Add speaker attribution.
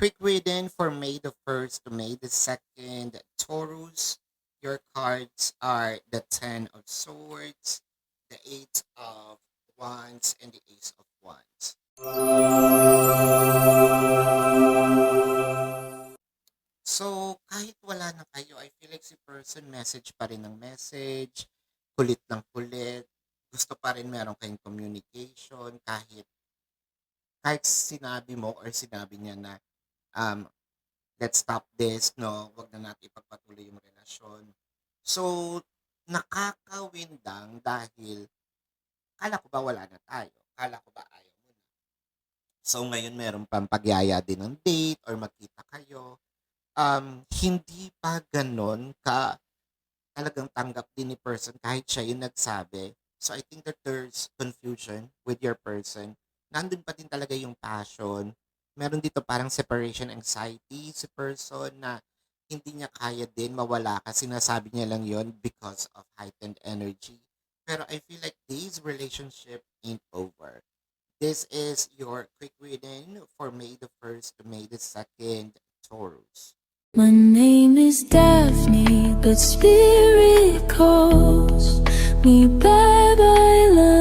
Speaker 1: quick reading for May the 1st to May the 2nd. Taurus, your cards are the Ten of Swords, the Eight of Wands, and the Ace of Wands. So, kahit wala na kayo, I feel like si person message pa rin ng message, kulit ng kulit, gusto pa rin meron kayong communication kahit sinabi mo or sinabi niya na um, let's stop this, no, wag na natin ipagpatuloy yung relasyon. So, nakakawindang dahil kala ko ba wala na tayo? Kala ko ba ayaw mo na? So, ngayon meron pang pagyaya din ng date or magkita kayo. Hindi pa ganon ka talagang tanggap din ni person kahit siya yung nagsabi. So, I think that there's confusion with your person. Nandun pa din talaga yung passion. Meron dito parang separation anxiety si person na hindi niya kaya din mawala ka. Sinasabi niya lang yon because of heightened energy. Pero I feel like this relationship ain't over. This is your quick reading for May the 1st to May the 2nd, Taurus.
Speaker 2: My name is Daphne, but spirit calls me bye bye love.